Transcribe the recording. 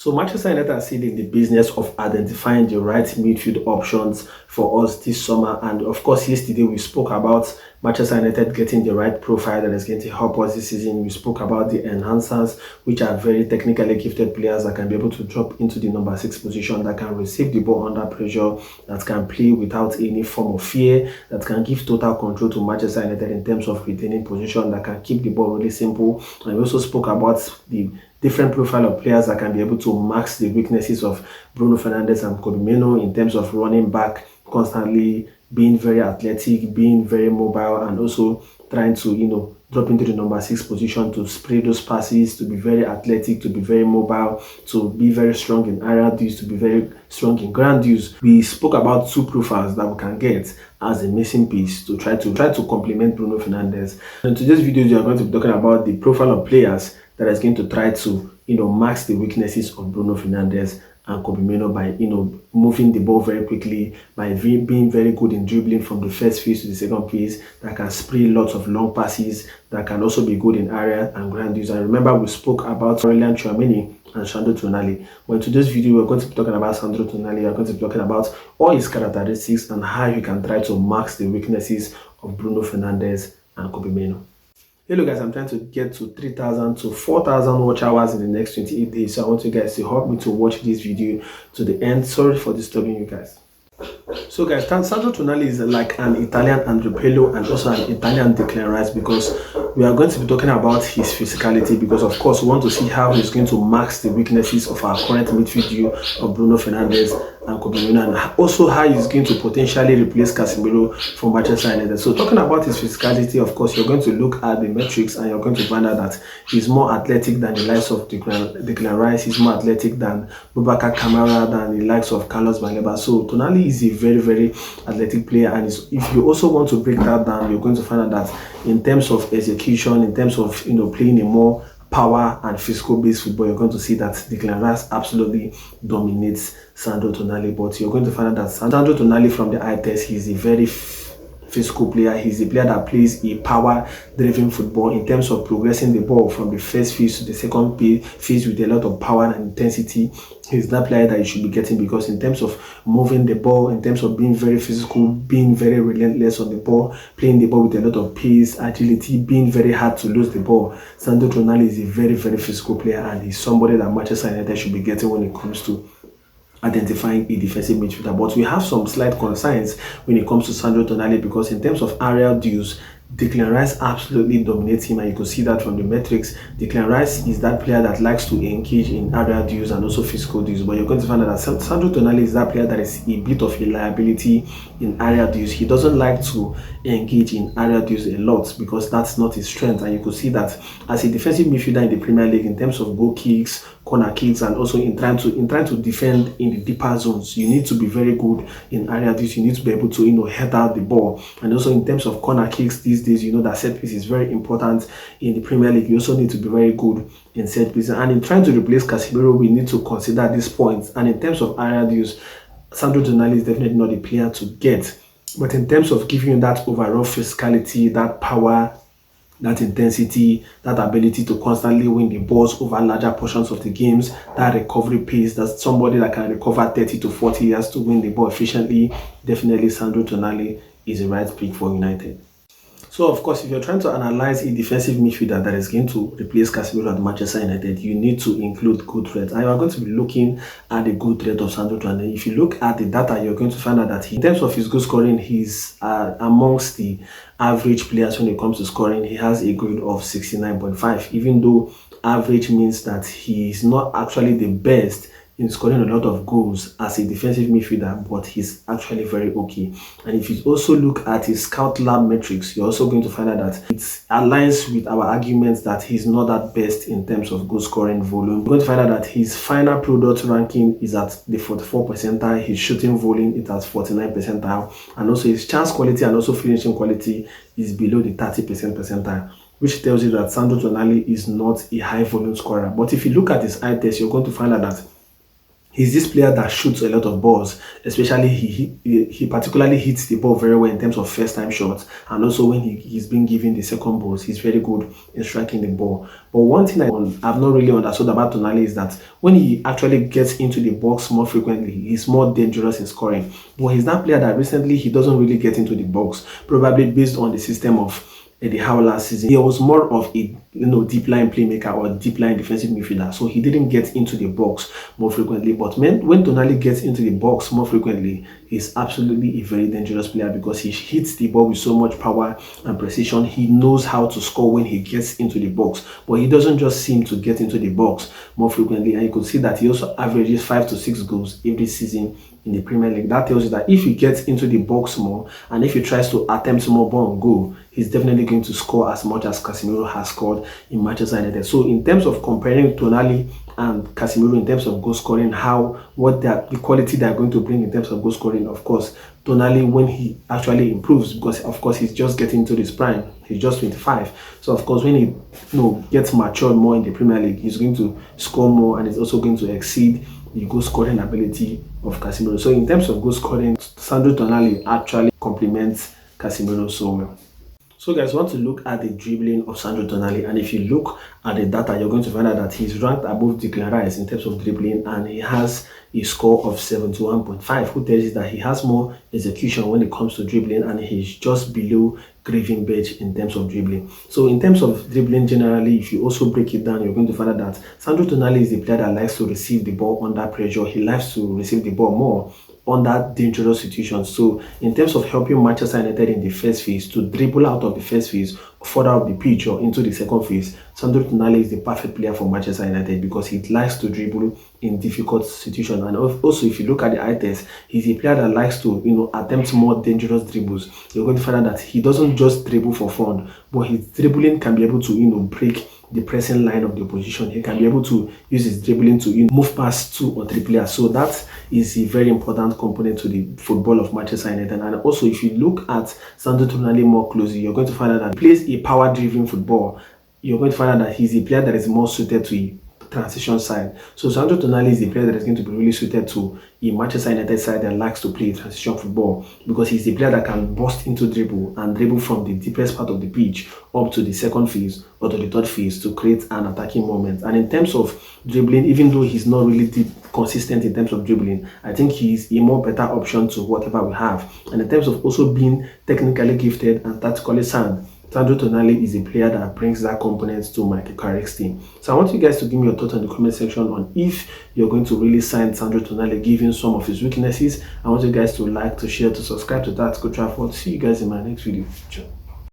So Manchester United are still in the business of identifying the right midfield options for us this summer. And of course, yesterday we spoke about Manchester United getting the right profile that is going to help us this season. We spoke about the enhancers, which are very technically gifted players that can be able to drop into the number 6 position, that can receive the ball under pressure, that can play without any form of fear, that can give total control to Manchester United in terms of retaining position, that can keep the ball really simple. And we also spoke about the different profile of players that can be able to mask the weaknesses of Bruno Fernandes and Kobbie in terms of running back constantly, being very athletic, being very mobile, and also trying to, drop into the number 6 position to spray those passes, to be very athletic, to be very mobile, to be very strong in aerial duels, to be very strong in ground duels. We spoke about 2 profiles that we can get as a missing piece to try to complement Bruno Fernandes. And in today's video, we are going to be talking about the profile of players that is going to try to, mask the weaknesses of Bruno Fernandes and Kobbie by, moving the ball very quickly, by being very good in dribbling from the first phase to the second phase, that can spray lots of long passes, that can also be good in area and ground use. And remember, we spoke about Aurelian Tchouameni and Sandro Tonali. Well, in today's video, we're going to be talking about Sandro Tonali. We're going to be talking about all his characteristics and how you can try to mask the weaknesses of Bruno Fernandes and Kobbie. Hello guys, I'm trying to get to 3,000 to 4,000 watch hours in the next 28 days. So I want you guys to help me to watch this video to the end. Sorry for disturbing you guys. So guys, Sandro Tonali is like an Italian Andrea Pirlo and also an Italian Declan Rice, because we are going to be talking about his physicality, because of course we want to see how he's going to mask the weaknesses of our current midfield duo of Bruno Fernandes and Kobbie, and also how he's going to potentially replace Casemiro from Manchester United. So talking about his physicality, of course, you're going to look at the metrics and you're going to find out that he's more athletic than the likes of Declan Rice, he's more athletic than Boubacar Kamara, than the likes of Carlos Baleba. So Tonali is a very, very athletic player, and if you also want to break that down, you're going to find out that in terms of execution, in terms of playing a more power and physical based football, you're going to see that Declan Rice absolutely dominates Sandro Tonali. But you're going to find out that Sandro Tonali, from the eye test, he's a very physical player. He's a player that plays a power driven football in terms of progressing the ball from the first phase to the second phase with a lot of power and intensity. He's that player that you should be getting, because in terms of moving the ball, in terms of being very physical, being very relentless on the ball, playing the ball with a lot of pace, agility, being very hard to lose the ball, Sandro Tonali is a very, very physical player, and he's somebody that Manchester United should be getting when it comes to identifying a defensive midfielder. But we have some slight concerns when it comes to Sandro Tonali, because in terms of aerial duels, Declan Rice absolutely dominates him, and you can see that from the metrics. Declan Rice is that player that likes to engage in aerial duels and also physical duels, but you're going to find out that Sandro Tonali is that player that is a bit of a liability in aerial duels. He doesn't like to engage in aerial duels a lot because that's not his strength, and you could see that as a defensive midfielder in the Premier League, in terms of goal kicks, corner kicks, and also in trying to defend in the deeper zones, you need to be very good in area duels. You need to be able to head out the ball, and also in terms of corner kicks these days, that set piece is very important in the Premier League. You also need to be very good in set pieces, and in trying to replace Casemiro, we need to consider these points. And in terms of area duels, Sandro Tonali is definitely not a player to get, but in terms of giving you that overall physicality, that power, that intensity, that ability to constantly win the balls over larger portions of the games, that recovery pace, that's somebody that can recover 30 to 40 years to win the ball efficiently, definitely Sandro Tonali is the right pick for United. So of course, if you're trying to analyze a defensive midfielder that is going to replace Casemiro at Manchester United, you need to include good threats. And you are going to be looking at the good threat of Sandro Tonali. If you look at the data, you're going to find out that in terms of his goal scoring, he's amongst the average players when it comes to scoring. He has a grade of 69.5, even though average means that he is not actually the best in scoring a lot of goals as a defensive midfielder, but he's actually very okay. And if you also look at his Scout Lab metrics, you're also going to find out that it aligns with our arguments that he's not that best in terms of goal scoring volume. You're going to find out that his final product ranking is at the 44 percentile, his shooting volume is at 49 percentile, and also his chance quality and also finishing quality is below the 30% percentile, which tells you that Sandro Tonali is not a high volume scorer. But if you look at his eye test, you're going to find out that He's this player that shoots a lot of balls, especially he particularly hits the ball very well in terms of first time shots, and also when he's been given the second balls, he's very good in striking the ball. But one thing I've not really understood about Tonali is that when he actually gets into the box more frequently, he's more dangerous in scoring. But he's that player that recently he doesn't really get into the box, probably based on the system of Eddie Howe last season. He was more of a deep line playmaker or deep line defensive midfielder, so he didn't get into the box more frequently. But when Tonali gets into the box more frequently, he's absolutely a very dangerous player because he hits the ball with so much power and precision. He knows how to score when he gets into the box, but he doesn't just seem to get into the box more frequently. And you could see that he also averages 5 to 6 goals every season in the Premier League. That tells you that if he gets into the box more and if he tries to attempt more ball on goal, he's definitely going to score as much as Casemiro has scored in Manchester United. So in terms of comparing Tonali and Casemiro in terms of goal scoring, the quality they are going to bring in terms of goal scoring, of course, Tonali, when he actually improves, because of course he's just getting to his prime, he's just 25. So of course when he gets matured more in the Premier League, he's going to score more and he's also going to exceed the goal scoring ability of Casemiro. So in terms of goal scoring, Sandro Tonali actually complements Casemiro so well. So guys, want to look at the dribbling of Sandro Tonali, and if you look at the data, you're going to find out that he's ranked above Declan Rice in terms of dribbling, and he has a score of 71.5, who tells you that he has more execution when it comes to dribbling, and he's just below Gravenberch in terms of dribbling. So in terms of dribbling generally, if you also break it down, you're going to find out that Sandro Tonali is a player that likes to receive the ball under pressure. He likes to receive the ball more under dangerous situations. So in terms of helping Manchester United in the first phase to dribble out of the first phase, further up the pitch or into the second phase, Sandro Tonali is the perfect player for Manchester United because he likes to dribble in difficult situations. And also, if you look at the eye test, he's a player that likes to attempt more dangerous dribbles. You're going to find out that he doesn't just dribble for fun, but his dribbling can be able to break the pressing line of the opposition. He can be able to use his dribbling to move past 2 or 3 players. So that is a very important component to the football of Manchester United. And also, if you look at Sandro Tonali more closely, you're going to find out that he plays a power-driven football. You're going to find out that he's a player that is more suited to a transition side. So Sandro Tonali is a player that is going to be really suited to a Manchester United side that likes to play transition football, because he's a player that can burst into dribble and dribble from the deepest part of the pitch up to the second phase or to the third phase to create an attacking moment. And in terms of dribbling, even though he's not really consistent in terms of dribbling, I think he's a more better option to whatever we have. And in terms of also being technically gifted and tactically sound, Sandro Tonali is a player that brings that component to Michael Carrick's team. So I want you guys to give me your thoughts in the comment section on if you're going to really sign Sandro Tonali given some of his weaknesses. I want you guys to like, to share, to subscribe to Tactical Trafford. See you guys in my next video. Ciao.